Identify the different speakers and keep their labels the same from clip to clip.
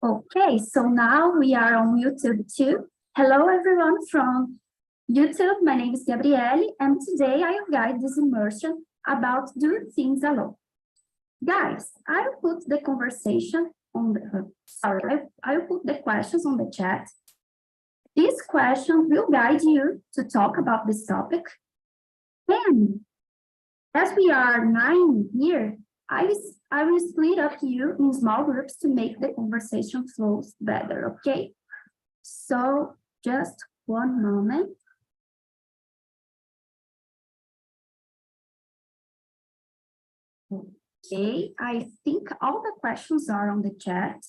Speaker 1: Okay, so now we are on YouTube too. Hello everyone from YouTube. My name is Gabriele, and today I will guide this immersion about doing things alone. Guys, I will put the conversation on the, I will put the questions on the chat. This question will guide you to talk about this topic. And as we are 9 here, I will split up you in small groups to make the conversation flows better, okay? So just one moment. Okay, I think all the questions are on the chat.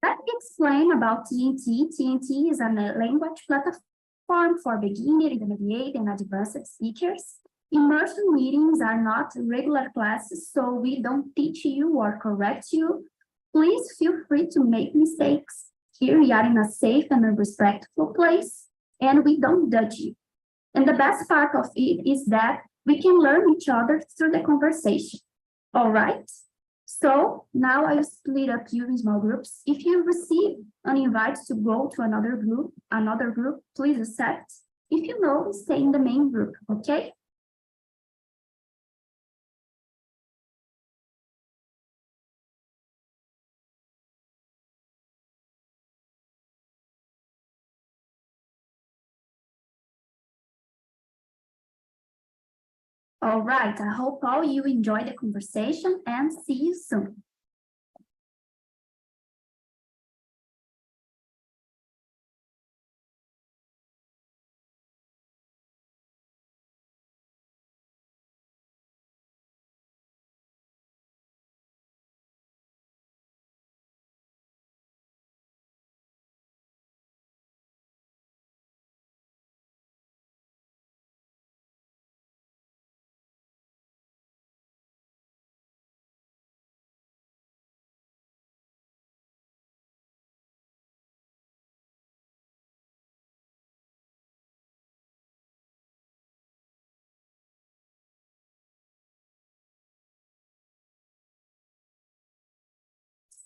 Speaker 1: Let me explain about TNT. TNT is a language platform for beginner, intermediate, and advanced speakers. Immersion meetings are not regular classes, so we don't teach you or correct you. Please feel free to make mistakes. Here we are in a safe and respectful place, and we don't judge you. And the best part of it is that we can learn each other through the conversation. All right? So now I will split up you in small groups. If you receive an invite to go to another group, please accept. If you know, stay in the main group, okay? All right, I hope all you enjoy the conversation and see you soon.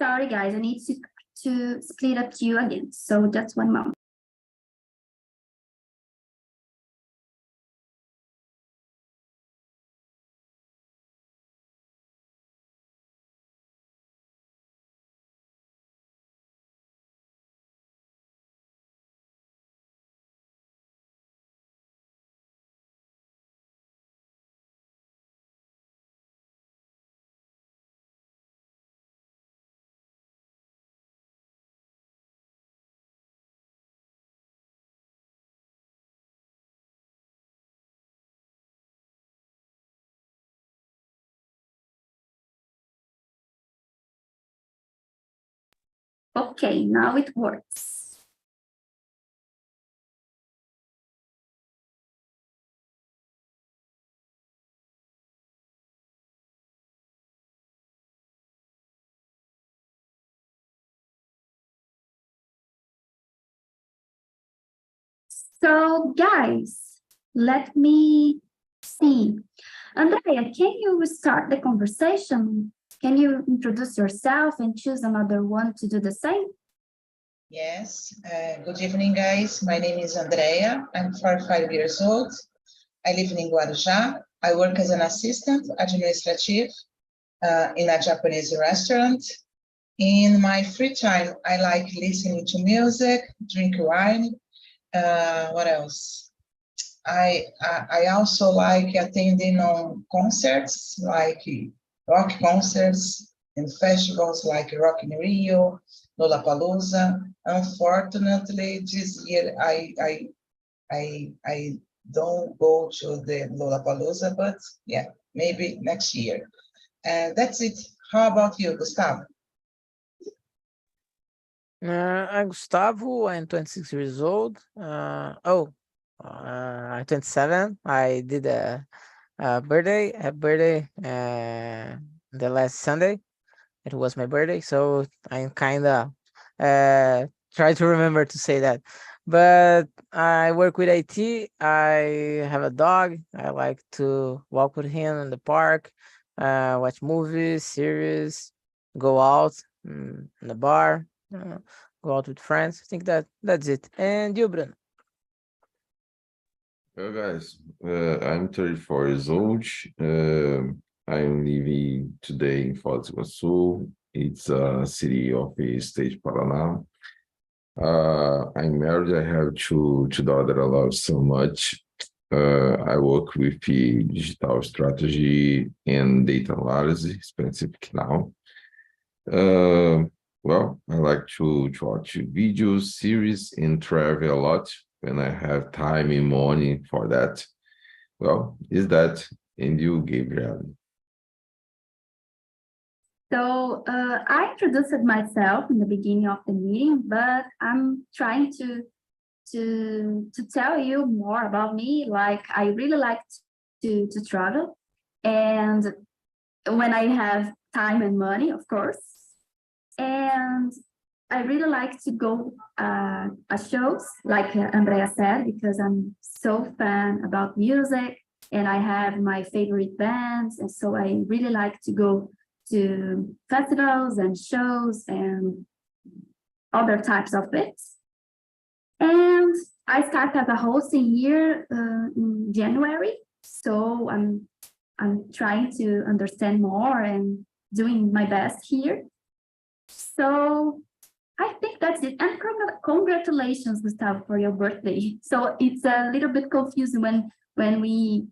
Speaker 1: Sorry, guys, I need to split up you again. So just one moment. Okay, now it works. So guys, let me see. Andrea, can you start the conversation? Can you introduce yourself and choose another one to do the same?
Speaker 2: Yes, good evening, guys. My name is Andrea. I'm 45 years old. I live in Guarujá. I work as an assistant administrative in a Japanese restaurant. In my free time, I like listening to music, drink wine. What else? I also like attending on concerts, like rock concerts and festivals like Rock in Rio, Lollapalooza. Unfortunately, this year I don't go to the Lollapalooza, but yeah, maybe next year. That's it. How about you, Gustavo?
Speaker 3: I'm Gustavo. I'm 26 years old. I'm 27. I did a birthday, the last Sunday. It was my birthday, so I'm kind of try to remember to say that. But I work with IT. I have a dog. I like to walk with him in the park, watch movies, series, go out in the bar. go out with friends. I think that's it. And you, Bruno?
Speaker 4: Well, guys, I'm 34 years old. I'm living today in Foz do Iguaçu. It's a city of the state Paraná. I'm married. I have two daughters. I love so much. I work with the digital strategy and data analysis, specific now. Well, I like to watch videos, series, and travel a lot when I have time in morning for that. Well, is that and you, Gabriel?
Speaker 1: So I introduced myself in the beginning of the meeting, but I'm trying to tell you more about me. Like, I really like to travel, and when I have time and money, of course. And I really like to go shows, like Andrea said, because I'm so fan about music, and I have my favorite bands, and so I really like to go to festivals and shows and other types of it. And I started as a hosting here in January, so I'm trying to understand more and doing my best here. So I think that's it. And congratulations, Gustavo, for your birthday. So it's a little bit confusing when we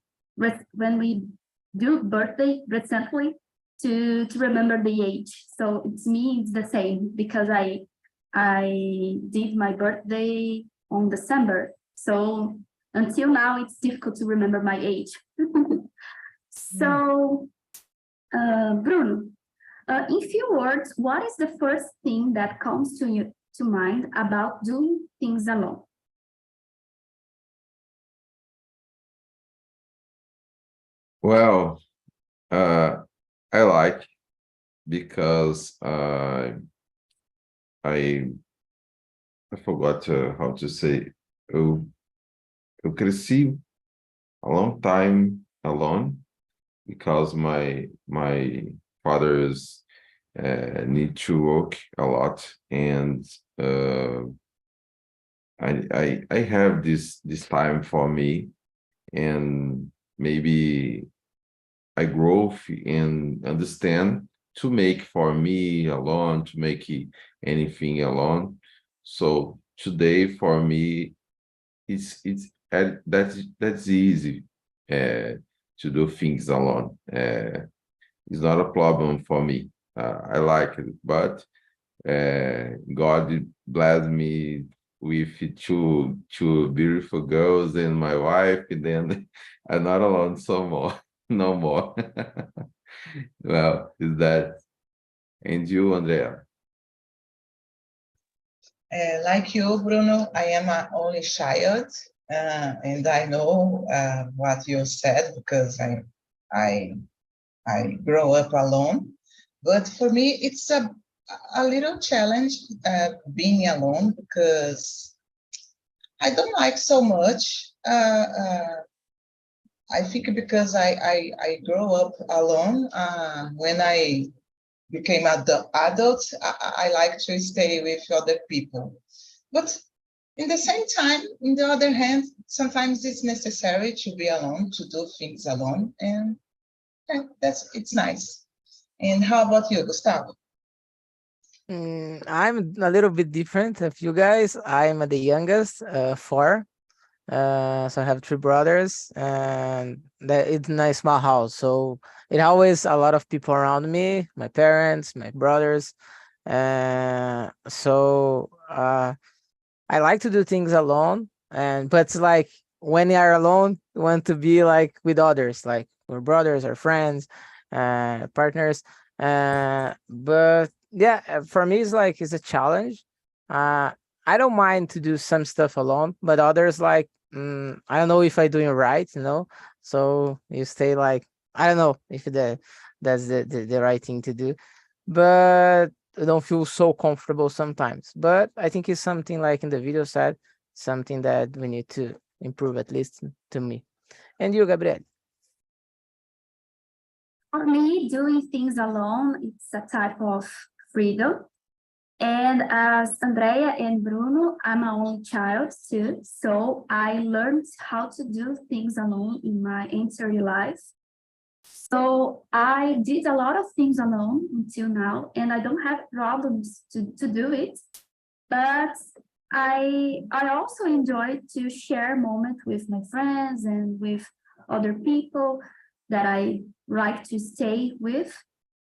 Speaker 1: do birthday recently to remember the age. So it's me, it's the same, because I did my birthday on December. So until now, it's difficult to remember my age. So, Bruno, in few words, what is the first thing that comes to you to mind about doing things alone?
Speaker 4: Well, I like because I forgot how to say. Eu cresci a long time alone because my fathers need to work a lot, and I have this time for me, and maybe I grow and understand to make for me alone, to make anything alone. So today for me, that's easy to do things alone. It's not a problem for me. I like it, but God blessed me with two beautiful girls and my wife, and then I'm not alone so more, no more. Well, is that, and you, Andrea?
Speaker 2: Like you, Bruno, I am an only child, and I know what you said because I grow up alone. But for me, it's a little challenge being alone because I don't like so much. I think because I grew up alone. When I became adult, I like to stay with other people. But in the same time, on the other hand, sometimes it's necessary to be alone, to do things alone, and it's nice. And how about you, Gustavo?
Speaker 3: I'm a little bit different of you guys. I'm the youngest, four. So I have three brothers, and it's in a small house. So it always a lot of people around me, my parents, my brothers. So I like to do things alone, but it's like when you are alone, you want to be like with others, like our brothers or friends, partners. But yeah, for me, it's a challenge. I don't mind to do some stuff alone, but others like I don't know if I doing right, you know. So you stay like I don't know if that's the right thing to do, but I don't feel so comfortable sometimes. But I think it's something like in the video side, something that we need to improve, at least to me. And you, Gabriel?
Speaker 1: For me, doing things alone, it's a type of freedom. And as Andrea and Bruno, I'm an only child too, so I learned how to do things alone in my entire life. So I did a lot of things alone until now, and I don't have problems to do it. But I also enjoy to share moments with my friends and with other people that I like to stay with.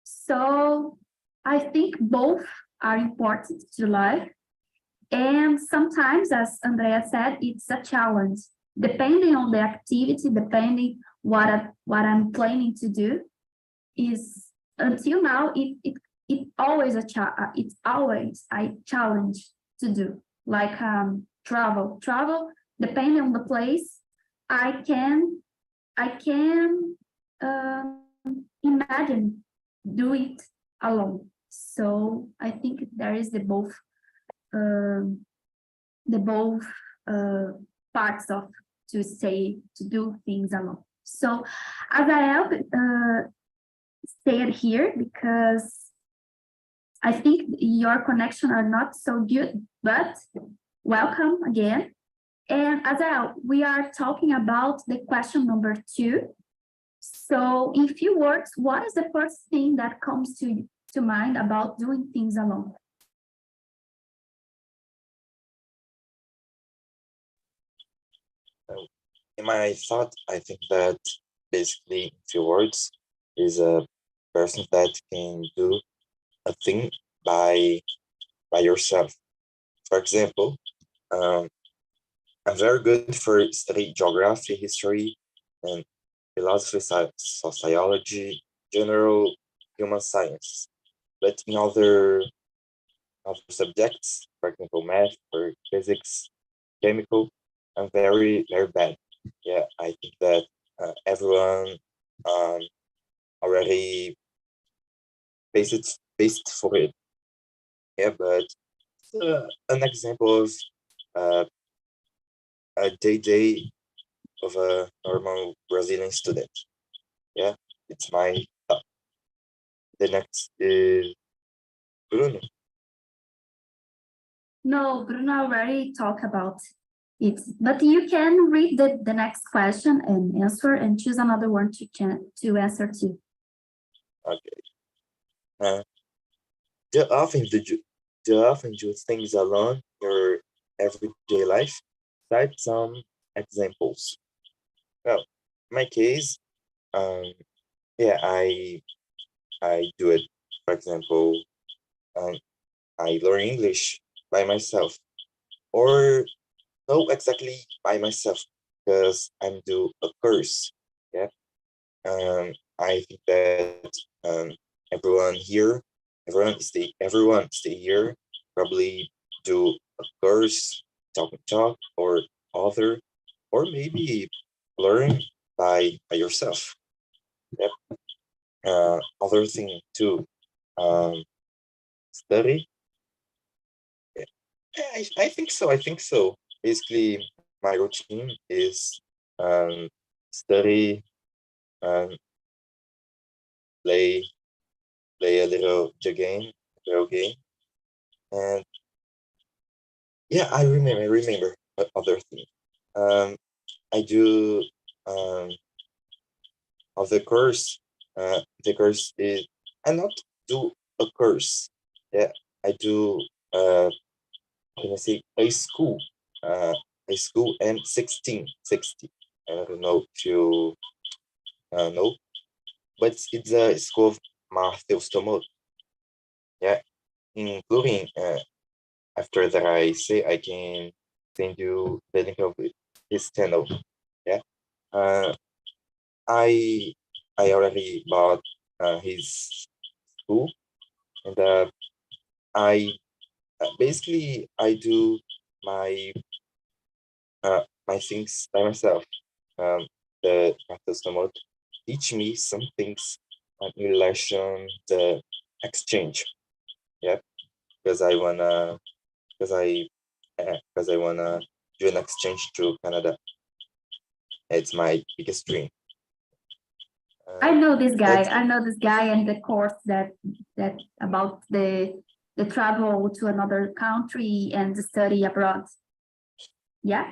Speaker 1: So I think both are important to life. And sometimes, as Andrea said, it's a challenge. Depending on the activity, depending what I'm planning to do, is until now it always it's always a challenge to do. Like travel, depending on the place, I can imagine do it alone. So I think there is the both parts of to do things alone. So as I have stayed here because I think your connection are not so good, but welcome again. And Azael, we are talking about the question number 2. So in few words, what is the first thing that comes to mind about doing things alone?
Speaker 5: In my thought, I think that basically, in few words, is a person that can do a thing by yourself. For example, I'm very good for study geography, history, and philosophy, sociology, general human science. But in other subjects, for example, math or physics, chemical, I'm very, very bad. Yeah, I think that everyone already faced for it. Yeah, but an example of a day of a normal Brazilian student. Yeah, it's my thought. The next is Bruno.
Speaker 1: No, Bruno already talked about it, but you can read the next question and answer and choose another one to answer to.
Speaker 5: Okay. Do you often do things alone in your everyday life? Cite some examples. Well, in my case, yeah, I do it. For example, I learn English by myself, or not exactly by myself, because I'm do a course. Yeah, I think that everyone here, everyone stay here, probably do a course, talk, or other, or maybe learn by yourself. Yep. Other thing too, study. Yeah, I think so. I think so. Basically, my routine is study, um, play a little video game, and yeah, I remember other thing. I do of the course. The course is I not do a course. Yeah, I do can I say a school. A school and 60. I don't know if you know, but it's a school of Matheus Tomoto. Yeah, including after that I say I can send you the link of his channel. Yeah, I already bought his school, and I basically I do my my things by myself. The customer teach me some things in relation the exchange. Yeah, because I wanna because I wanna do an exchange to Canada. It's my biggest dream.
Speaker 1: I know this guy.
Speaker 5: That's
Speaker 1: I know this guy and the course that about the the travel to another country and study abroad. Yeah.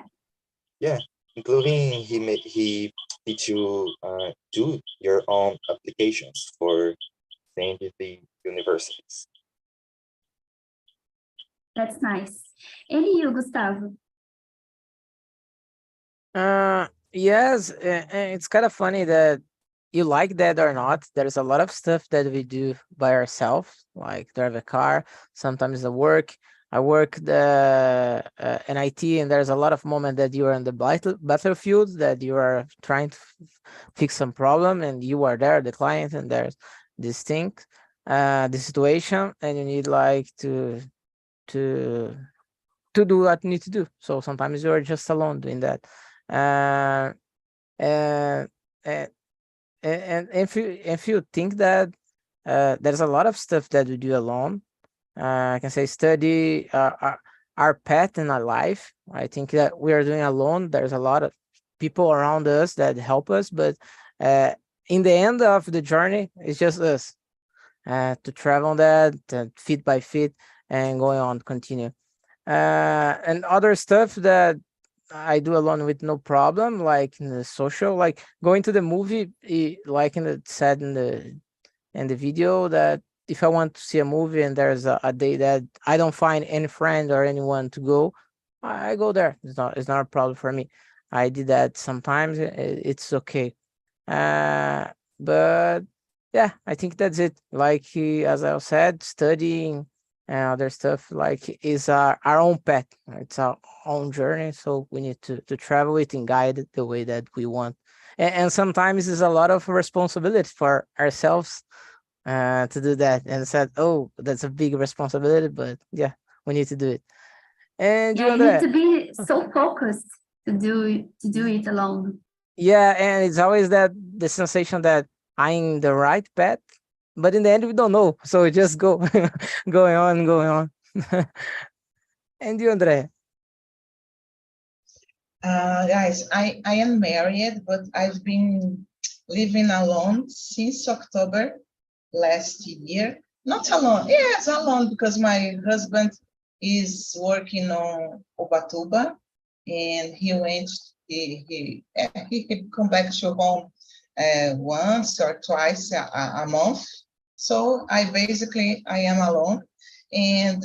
Speaker 5: Yeah, including he teach you do your own applications for scientific universities.
Speaker 1: That's nice. And you, Gustavo?
Speaker 3: Yes, it's kind of funny that you like that or not. There's a lot of stuff that we do by ourselves, like drive a car, sometimes the work. I work in IT, and there's a lot of moment that you are in the battlefield, that you are trying to fix some problem, and you are there, the client, and there's this thing, the situation, and you need like to do what you need to do. So sometimes you are just alone doing that. Uh, and, and and if you think that there's a lot of stuff that we do alone, I can say study our path in our life. I think that we are doing alone. There's a lot of people around us that help us, but in the end of the journey, it's just us to travel that feet by feet and going on, continue. And other stuff that I do alone with no problem, like in the social, like going to the movie, like in the said in the video, that if I want to see a movie and there's a day that I don't find any friend or anyone to go, I go there. It's not a problem for me. I did that sometimes. It's okay. But yeah, I think that's it. Like as I said, studying and other stuff like is our own path. It's our own journey, so we need to travel it and guide it the way that we want. And sometimes it's a lot of responsibility for ourselves to do that. And said, oh, that's a big responsibility, but yeah, we need to do it. And
Speaker 1: Yeah,
Speaker 3: you,
Speaker 1: you need
Speaker 3: Andre?
Speaker 1: to be so focused to do it alone.
Speaker 3: Yeah, and it's always that the sensation that I'm the right path, but in the end we don't know. So we just go going on. And you, Andre?
Speaker 2: Guys, I am married, but I've been living alone since October last year. Not alone, yes, alone, because my husband is working on Ubatuba, and he come back to home once or twice a month. So I am alone, and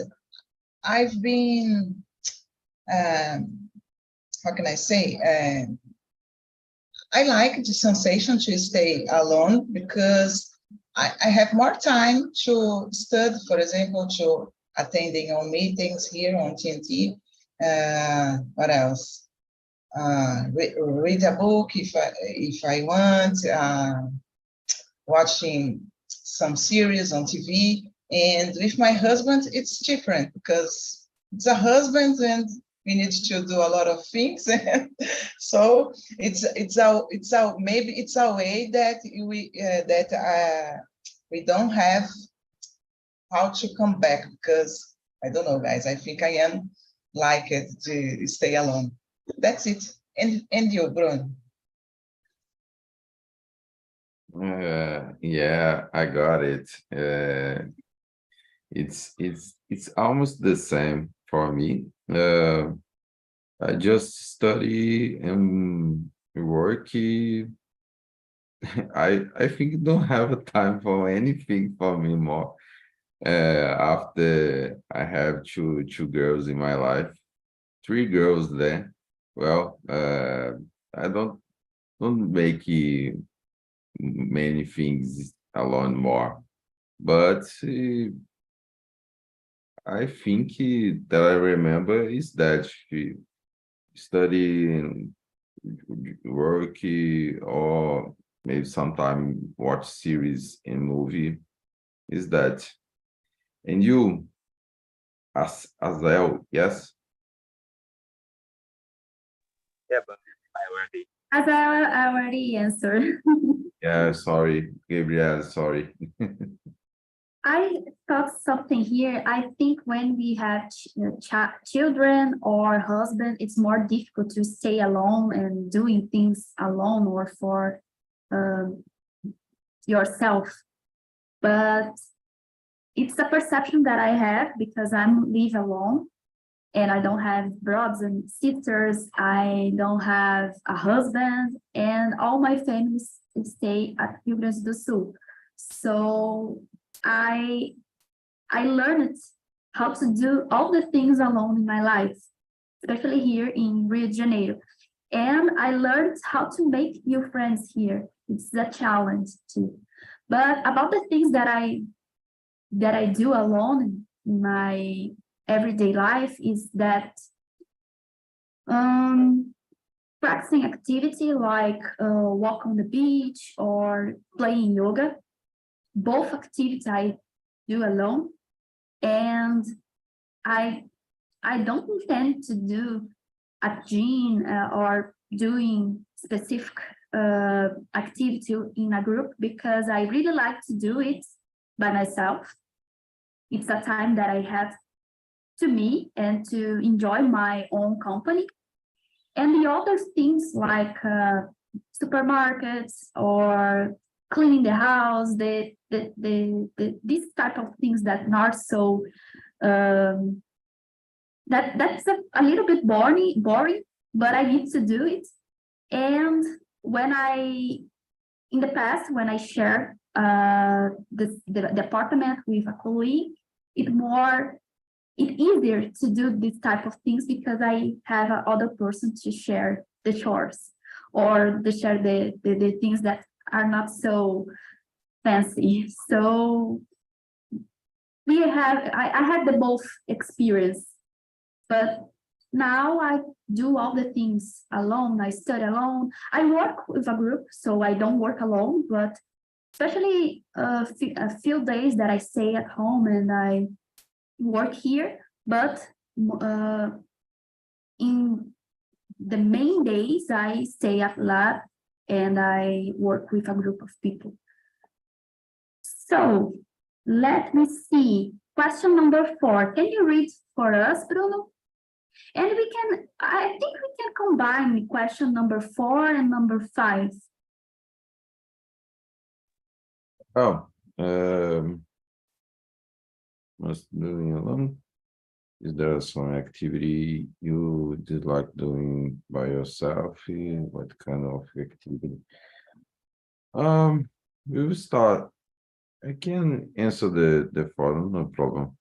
Speaker 2: I've been, how can I say, I like the sensation to stay alone because I have more time to study, for example, to attending on meetings here on TNT. What else? Read a book if I want, watching some series on TV. And with my husband, it's different because it's a husband and we need to do a lot of things. So maybe it's a way that we don't have how to come back, because I don't know, guys. I think I am like it to stay alone. That's it. And you, Bruno?
Speaker 4: Yeah, I got it. It's almost the same for me. I just study and work. I think don't have a time for anything for me more. After I have two girls in my life, three girls there. Well, I don't make many things alone more, but I think that I remember is that she study, work, or maybe sometime watch series and movie. Is that? And you, as well, yes?
Speaker 5: Yeah, but I already.
Speaker 1: As I already answered.
Speaker 4: Yeah, sorry, Gabriel, sorry.
Speaker 1: I thought something here. I think when we have children or husband, it's more difficult to stay alone and doing things alone or for yourself. But it's a perception that I have because I'm live alone and I don't have brothers and sisters. I don't have a husband, and all my family stay at Rio Grande do Sul. So I learned how to do all the things alone in my life, especially here in Rio de Janeiro. And I learned how to make new friends here. It's a challenge too. But about the things that I do alone in my everyday life is that practicing activity like walk on the beach or playing yoga. Both activities I do alone, and I don't intend to do a gym or doing specific activity in a group because I really like to do it by myself. It's a time that I have to me and to enjoy my own company. And the other things like supermarkets or cleaning the house, these type of things that not so that's a little bit boring, but I need to do it. And in the past, when I share the apartment with a colleague, it's easier to do this type of things because I have another person to share the chores or to share the things that are not so fancy. So I had the both experience, but now I do all the things alone. I study alone. I work with a group, so I don't work alone, but especially a few days that I stay at home and I work here, but in the main days I stay at lab and I work with a group of people. So let me see. Question number 4. Can you read for us, Bruno? And I think we can combine question number 4 and number 5.
Speaker 4: Oh, must doing alone. Is there some activity you did like doing by yourself? What kind of activity? We will start. I can answer the following, no problem.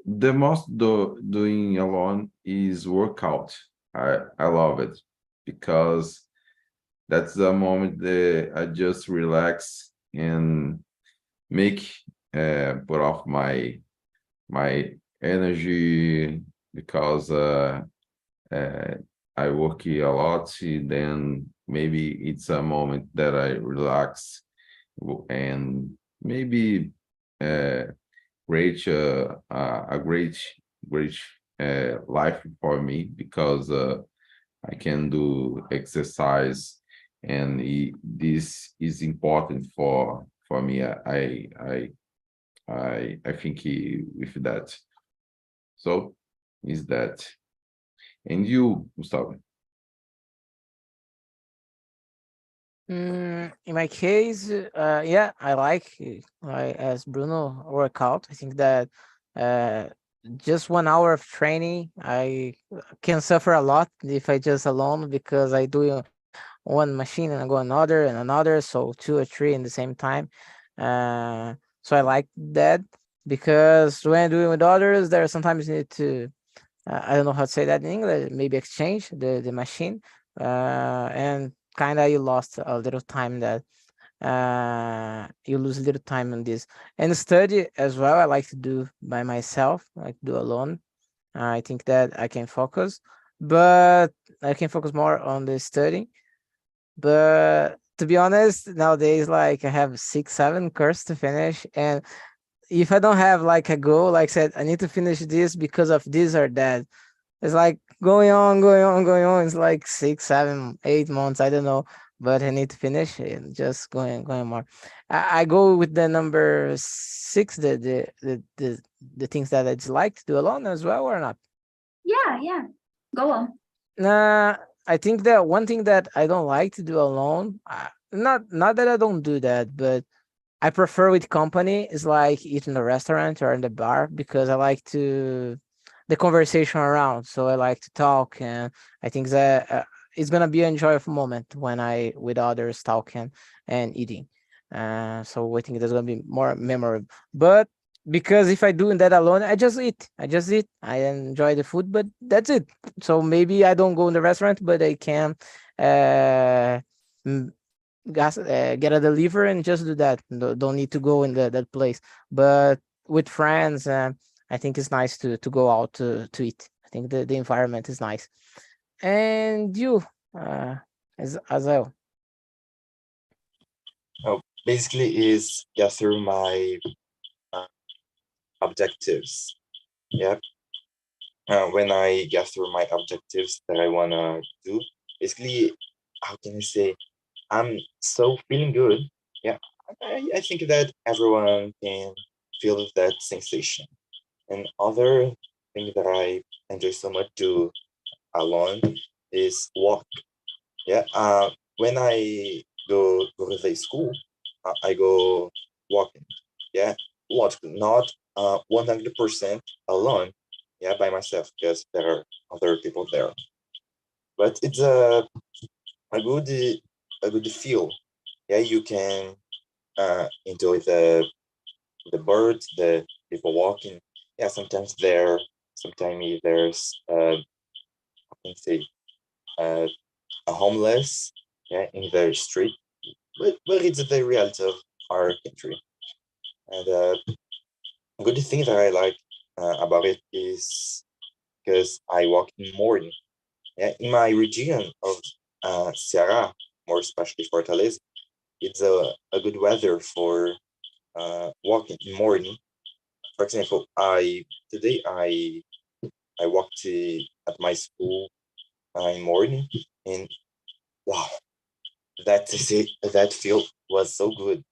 Speaker 4: The most doing alone is workout. I love it because that's the moment that I just relax and make put off my energy because I work a lot. Then maybe it's a moment that I relax and maybe create a great life for me because I can do exercise and this is important for me. I think with that. So is that. And you, Gustavo?
Speaker 3: In my case, yeah, I like as Bruno workout. I think that just 1 hour of training, I can suffer a lot if I just alone because I do one machine and I go another and another, so 2 or 3 in the same time. So I like that because when I do it with others, there sometimes you need to I don't know how to say that in English, maybe exchange the machine, and kind of you lost a little time that you lose a little time on this. And study as well, I like to do by myself, like do alone. I think that I can focus, but I can focus more on the study. But to be honest, nowadays, like I have 6, 7 courses to finish, and if I don't have like a goal, like I said, I need to finish this because of this or that. It's like going on, going on, going on. It's like 6, 7, 8 months. I don't know, but I need to finish and just going more. I go with the number 6, the things that I dislike to do alone as well, or not?
Speaker 1: Yeah. Go on.
Speaker 3: I think that one thing that I don't like to do alone, not that I don't do that, but I prefer with company is like eat in a restaurant or in the bar because I like to the conversation around. So I like to talk, and I think that it's gonna be an enjoyable moment when I with others talking and eating. So I think that's gonna be more memorable. But because if I do that alone, I just eat. I just eat. I enjoy the food, but that's it. So maybe I don't go in the restaurant, but I can uh get a delivery and just do that. Don't need to go in that place. But with friends, I think it's nice to go out to eat. I think the environment is nice. And you, as well.
Speaker 5: Oh, basically is get through my uh, objectives. Yeah. When I get through my objectives that I wanna do, basically, how can I say? I'm so feeling good. Yeah, I think that everyone can feel that sensation. And other thing that I enjoy so much do alone is walk. Yeah. When I go to the school, I go walking. Yeah, logically, not 100% alone. Yeah, by myself because there are other people there. But it's a good feel. Yeah, you can enjoy the birds, the people walking. Yeah, sometimes there's I can say uh, a homeless, yeah, in the street, but it's the reality of our country. And a good thing that I like about it is because I walk in the morning. Yeah, in my region of Ceará, more especially Fortaleza, it's a good weather for walking in the morning. For example, I walked at my school in morning, and wow, that is it. That feel was so good.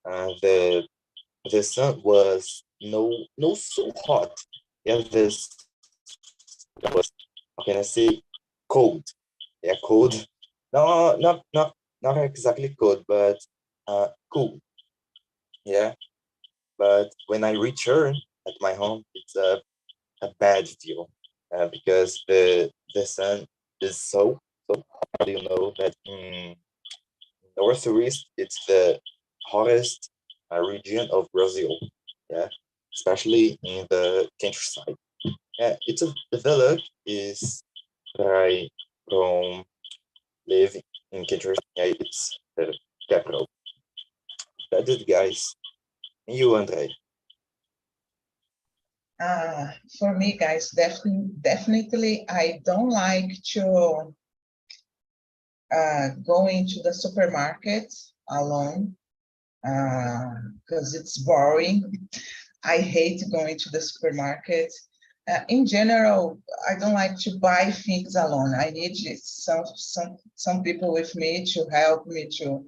Speaker 5: The sun was no so hot. Yeah, this was, how can I say, cold. Yeah, cold. No, not exactly cold, but cool. Yeah, but when I return at my home, it's a bad feel because the sun is so hot. You know that in northeast it's the hottest region of Brazil. Yeah, especially in the countryside. Yeah, it's the village is where I from live in countryside. Yeah, it's the capital. That's it, guys. And you, Andre.
Speaker 2: For me, guys, definitely, I don't like to go into the supermarket alone because it's boring. I hate going to the supermarket. In general, I don't like to buy things alone. I need some people with me to help me to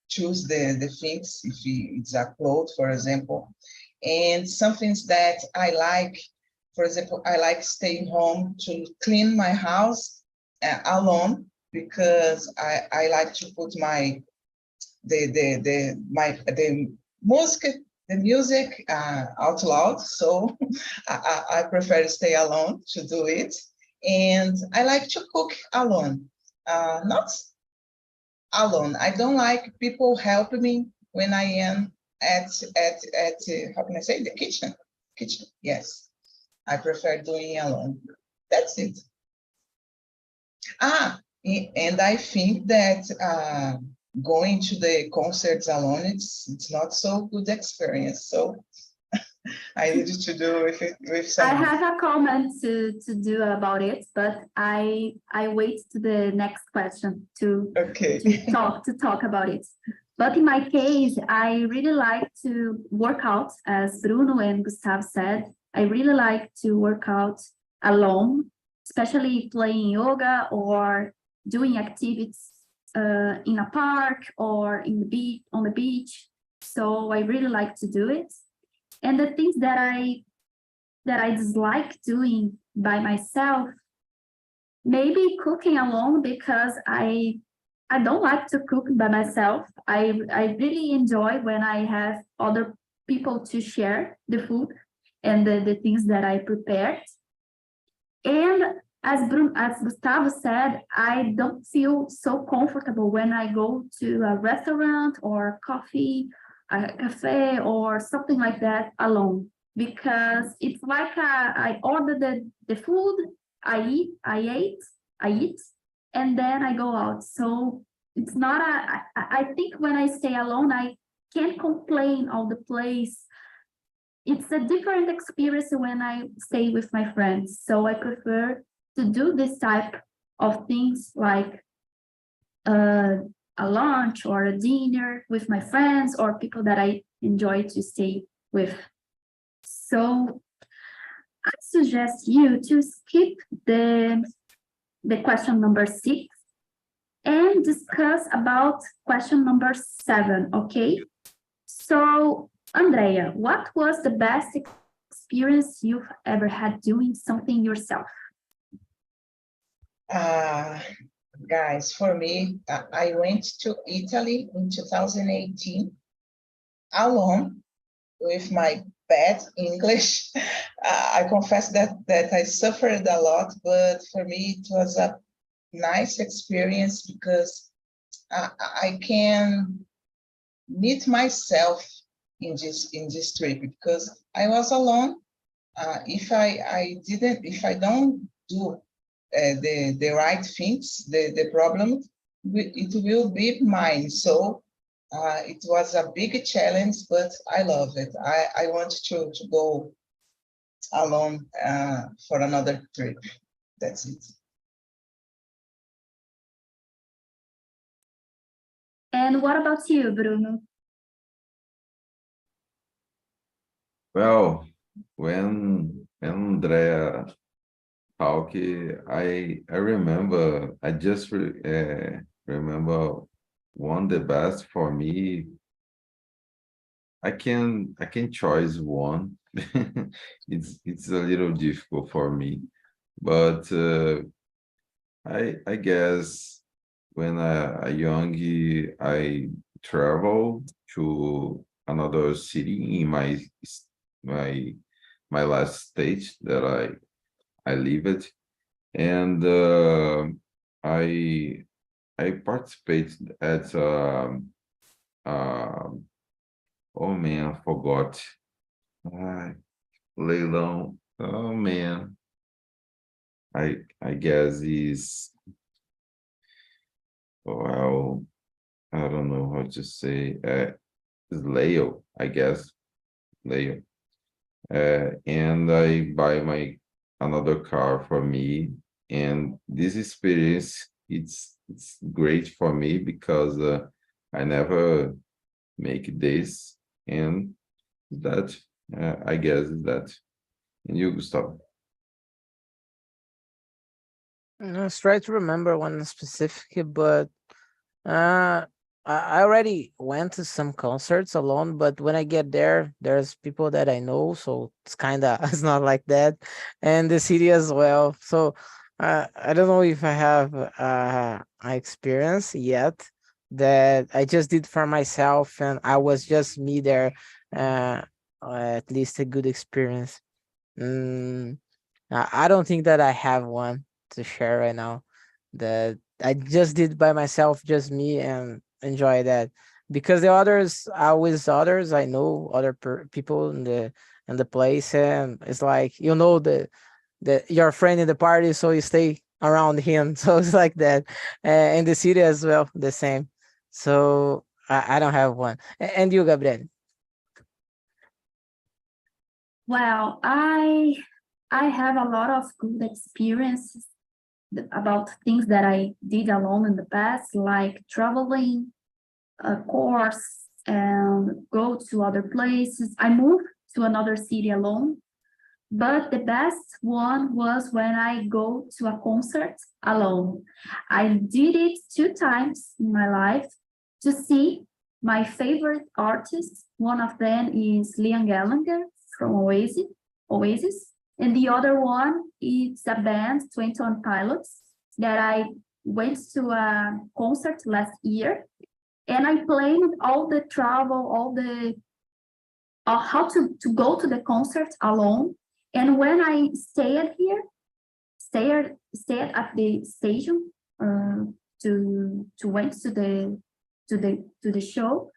Speaker 2: choose the things, if it's a clothes, for example. And some things that I like, for example, I like staying home to clean my house alone because I like to put the music out loud. So I prefer to stay alone to do it. And I like to cook alone, not alone. I don't like people helping me when I am at how can I say, the kitchen. Yes, I prefer doing alone. That's it. And I think that going to the concerts alone, it's not so good experience. So I needed to do with
Speaker 1: I
Speaker 2: someone.
Speaker 1: have a comment to do about it, but I wait to the next question to
Speaker 2: Okay.
Speaker 1: to talk about it. But in my case, I really like to work out, as Bruno and Gustav said. I really like to work out alone, especially playing yoga or doing activities in a park or on the beach. So I really like to do it. And the things that I dislike doing by myself, maybe cooking alone, because I I don't like to cook by myself. I really enjoy when I have other people to share the food and the things that I prepared. And as Gustavo said, I don't feel so comfortable when I go to a restaurant or a cafe or something like that alone, because it's like I order the food, I eat, and then I go out. So it's not I think when I stay alone, I can't complain of the place. It's a different experience when I stay with my friends. So I prefer to do this type of things like a lunch or a dinner with my friends or people that I enjoy to stay with. So I suggest you to skip the question number 6 and discuss about question number 7, okay? So, Andrea, what was the best experience you've ever had doing something yourself?
Speaker 2: Guys, for me, I went to Italy in 2018 alone with my bad English. I confess that I suffered a lot, but for me it was a nice experience because I can meet myself in this trip because I was alone. If I don't do the right things, the problem, it will be mine. So it was a big challenge, but I love it. I want to go alone for another trip. That's it.
Speaker 1: And what about you, Bruno?
Speaker 4: Well, when Andrea talk, I remember, I just remember one the best for me. I can choose one. It's a little difficult for me, but I guess when I young, I travel to another city in my my last state that I lived, and I participated at oh man, I forgot. Leilão. Oh man, I guess is, well, I don't know how to say. It's Leo, I guess. Leo. And I buy another car for me, and this experience it's great for me because I never make this, and that I guess that. And you, Gustavo?
Speaker 3: I was trying to remember one specific, but I already went to some concerts alone, but when I get there, there's people that I know, so it's kind of it's not like that, and the city as well. So I don't know if I have an experience yet that I just did for myself, and I was just me there. At least a good experience. Mm, I don't think that I have one to share right now that I just did by myself, just me, and enjoy that. Because the others, always others, I know other people in the place, and it's like the your friend in the party, so you stay around him. So it's like that. In the city as well, the same. So I don't have one. And you, Gabriel?
Speaker 1: Well, I have a lot of good experiences about things that I did alone in the past, like traveling, a course, and go to other places. I moved to another city alone, but the best one was when I go to a concert alone. I did it 2 times in my life to see my favorite artists. One of them is Liam Gallagher from Oasis, and the other one is a band, 21 Pilots, that I went to a concert last year, and I planned all the travel, all the how to go to the concert alone. And when I stayed at the station to went to the show,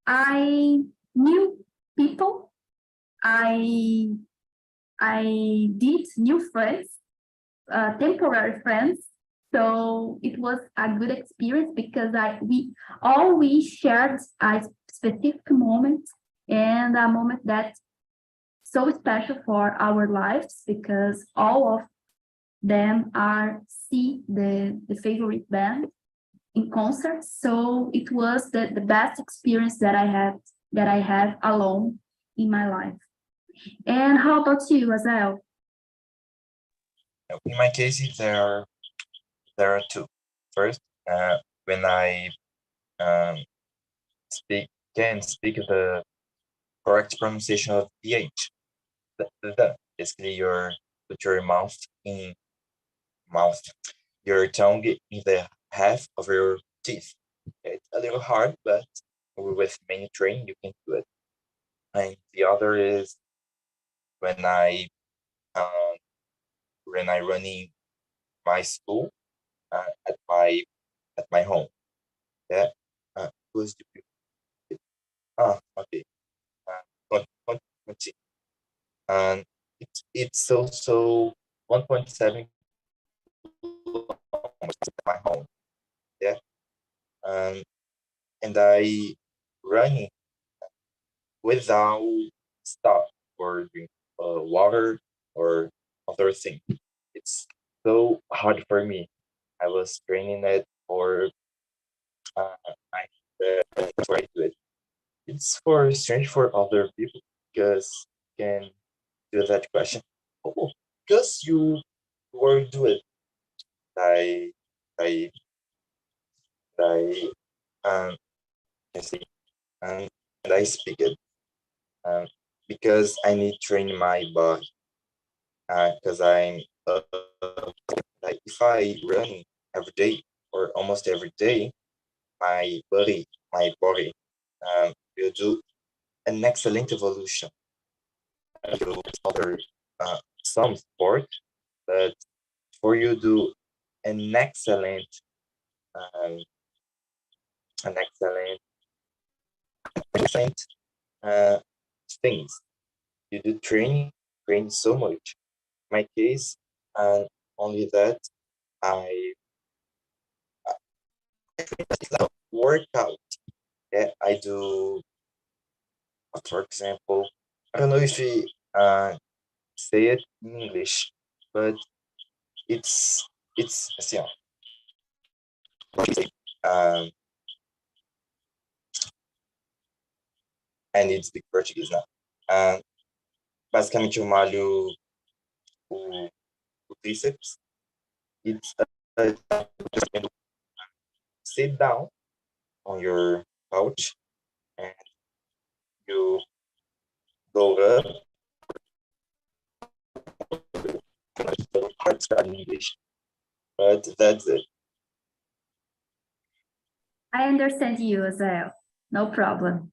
Speaker 1: I knew people. I did new friends, temporary friends. So it was a good experience because we shared a specific moment, and a moment that's so special for our lives, because all of them are the favorite band in concerts. So it was the best experience that I have alone in my life. And how about you, Azel?
Speaker 5: In my case, there are two. First, when I can speak the correct pronunciation of the basically put your your tongue in the half of your teeth. It's a little hard, but with many training you can do it. And the other is when I running my school at my home. Yeah. Who's the okay. Continue. And it's also 1.7 kilometers my home. Yeah. And I running without stop or drink water or other thing. It's so hard for me. I was training it for I try to do it. It's for strange for other people because can do that question. Oh, because you were doing I I I I see and I speak it because I need train my body because I'm like if I run every day or almost every day, my body will do an excellent evolution. You other some sport, but for you do an excellent um, an excellent uh, things. You do train so much. My case, and only that I workout. Yeah, I do. For example, I don't know if we say it in English, but it's assim, ó. Um, I need to speak Portuguese now. Basicamente eu malho o tríceps. It's sit down on your couch and you go up. Hard to in English, but that's it.
Speaker 1: I understand you, Azel. No problem.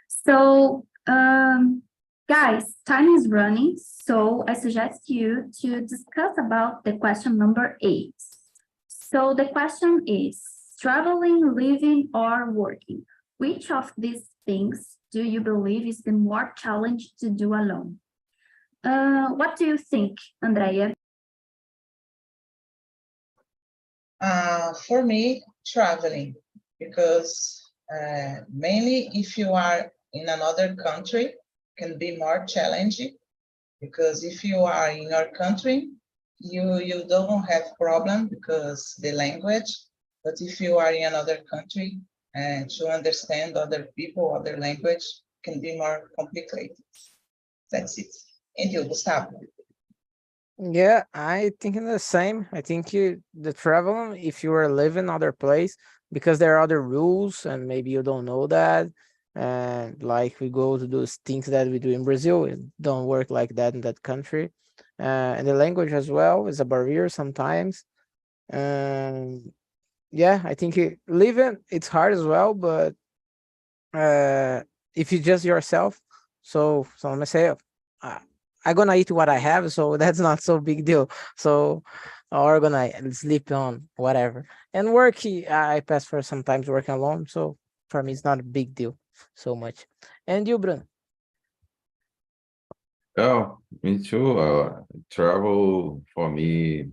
Speaker 1: So, guys, time is running, so I suggest you to discuss about the question number 8. So the question is, traveling, living, or working? Which of these things do you believe is the more challenge to do alone? What do you think, Andrea?
Speaker 2: For me, traveling, because mainly if you are in another country, can be more challenging, because if you are in your country, you don't have problem because the language, but if you are in another country and to understand other people, other language can be more complicated. That's it. And you, Gustavo?
Speaker 3: Yeah, I think the same. I think the travel, if you are living other place, because there are other rules and maybe you don't know that. And like we go to those things that we do in Brazil, it don't work like that in that country. And the language as well is a barrier sometimes. Yeah, I think living it's hard as well, but if you just yourself, so I'm gonna say I'm gonna eat what I have, so that's not so big deal. So or gonna sleep on whatever. And work, I pass for sometimes working alone, so for me it's not a big deal so much. And you, Bruno?
Speaker 4: Oh, me too. Travel for me,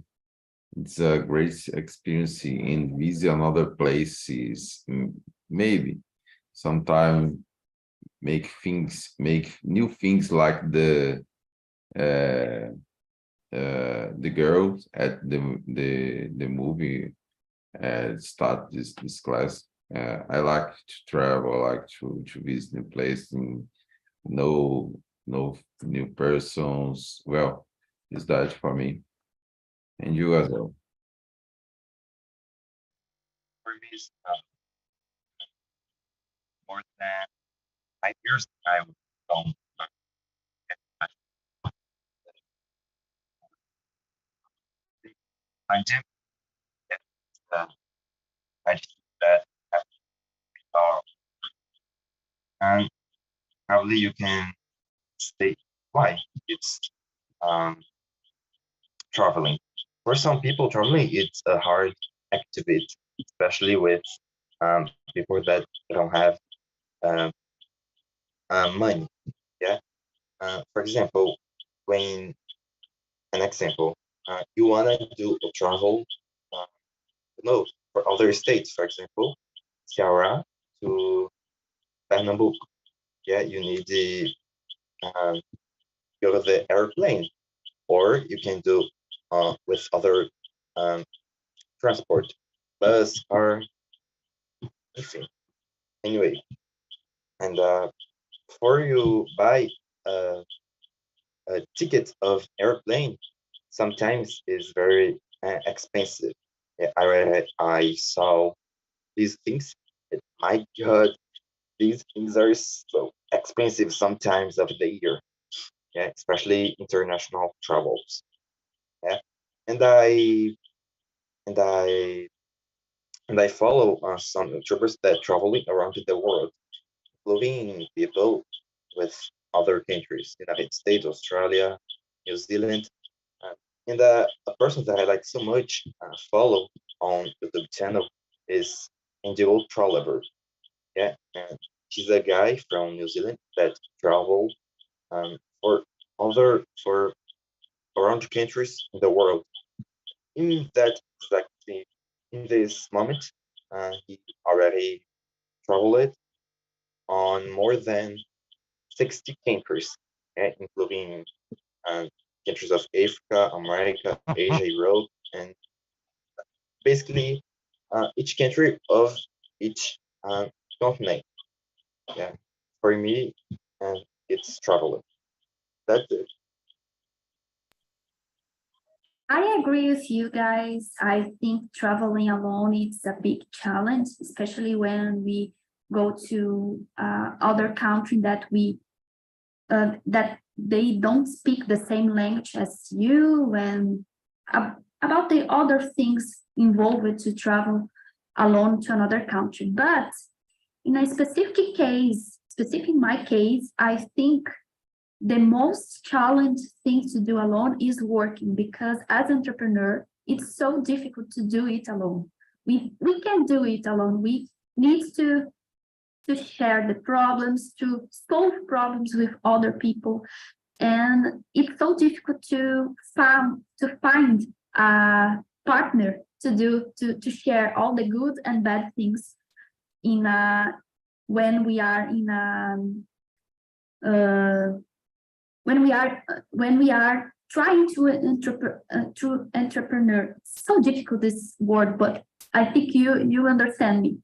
Speaker 4: it's a great experience in visit another places. Maybe sometime make new things like uh, the girls at the movie start this class. I like to travel, I like to visit new place and know new persons. Well, is that for me and you as well.
Speaker 5: For me, it's more than 5 years. I was from London. Uh, I just that uh, and probably you can say why it's um, traveling. For some people, traveling it's a hard activity, especially with people that don't have um, money. Yeah. For example, when an example, you wanna do a travel, uh, no, for other states, for example, Ceará to Pernambuco. Yeah, you need the um, go to the airplane, or you can do with other um, transport, bus or anything. Anyway, and before you buy a, a ticket of airplane, sometimes is very expensive. Yeah, I saw these things. My God, these things are so expensive sometimes of the year. Yeah, especially international travels. Yeah, and and I and I follow some YouTubers that traveling around the world, including people with other countries, United States, Australia, New Zealand, uh, and a person that I like so much follow on YouTube channel is Indigo Trollover. Yeah, and he's a guy from New Zealand that travel for around countries in the world. In that exactly in this moment, he already traveled on more than 60 countries, including um, countries of Africa, America, Asia, Europe, and basically each country of each continent. Yeah, for me, and it's traveling. That's it.
Speaker 1: I agree with you guys. I think traveling alone is a big challenge, especially when we go to other country that they don't speak the same language as you, and about the other things involved to travel alone to another country. But in a specific my case, I think the most challenging thing to do alone is working, because as entrepreneur, it's so difficult to do it alone. We can do it alone. We need to share the problems, to solve problems with other people, and it's so difficult to find a partner to share all the good and bad things in a when we are in a when we are trying to entrepreneur. It's so difficult, this word, but I think you understand me.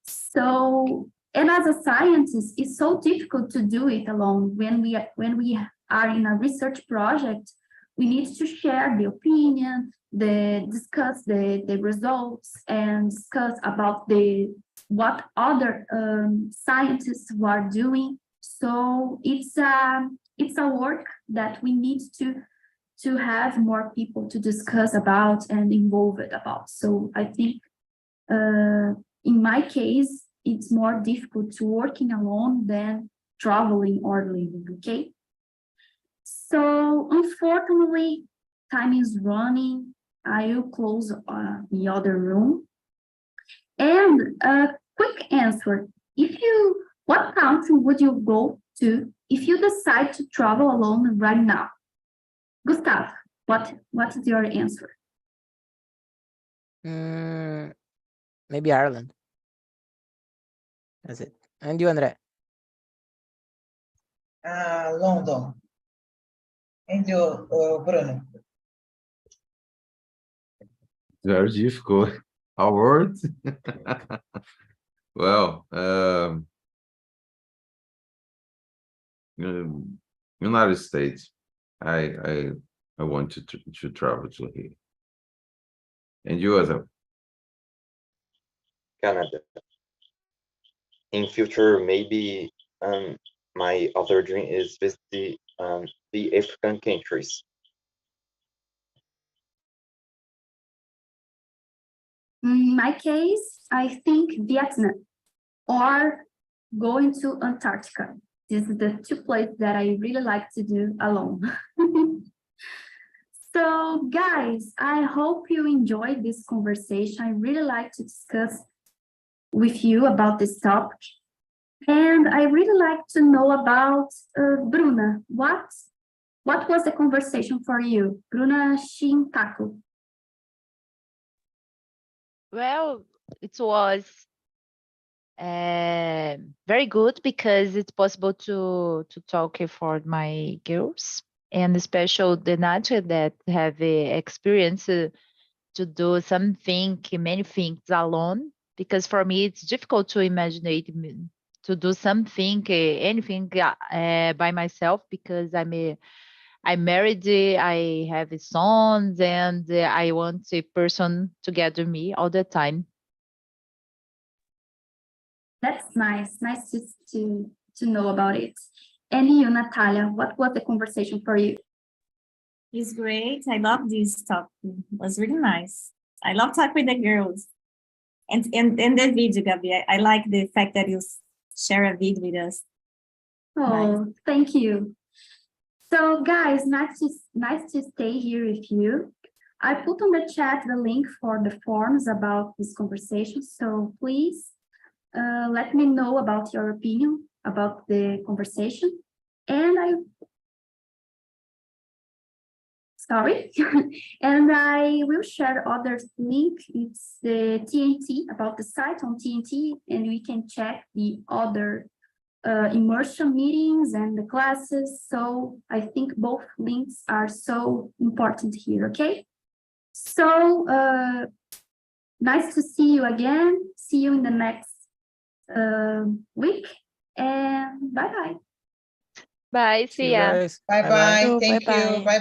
Speaker 1: So, and as a scientist, it's so difficult to do it alone. When we are in a research project, we need to share the opinion, discuss the results, and discuss about what other scientists are doing. So it's a work that we need to have more people to discuss about and involve it about. So I think in my case, it's more difficult to working alone than traveling or living, okay? So unfortunately, time is running. I will close the other room. And a quick answer, what country would you go to if you decide to travel alone right now? Gustav, what is your answer?
Speaker 3: Maybe Ireland. That's it. And you, André?
Speaker 2: London. And you, Bruno?
Speaker 4: Very difficult. A word? Well, United States. I want to travel to here. And you, as a
Speaker 5: Canada. In future, maybe my other dream is visit the African countries.
Speaker 1: In my case, I think Vietnam or going to Antarctica. These are the two places that I really like to do alone. So guys, I hope you enjoyed this conversation. I really like to discuss with you about this topic. And I really like to know about Bruna. What was the conversation for you? Bruna Shintaku.
Speaker 6: Well, it was very good because it's possible to talk for my girls, and especially the nature that have experience to do many things alone. Because for me, it's difficult to imagine to do something, anything by myself, because I'm married, I have sons, and I want a person together me all the time.
Speaker 1: That's nice. Nice to know about it. And you, Natalia, what was the conversation for you?
Speaker 7: It's great. I love this topic. It was really nice. I love talking with the girls. And the video, Gabi, I like the fact that you share a video with us.
Speaker 1: Oh, nice. Thank you. So guys, nice to stay here with you. I put on the chat the link for the forms about this conversation. So please let me know about your opinion about the conversation. And and I will share other link. It's the TNT, about the site on TNT, and we can check the other immersion meetings and the classes. So I think both links are so important here, okay? So nice to see you again. See you in the next week, and bye-bye.
Speaker 6: Bye, see ya.
Speaker 3: guys.
Speaker 2: Bye-bye.
Speaker 6: Bye-bye.
Speaker 2: Thank you. Bye.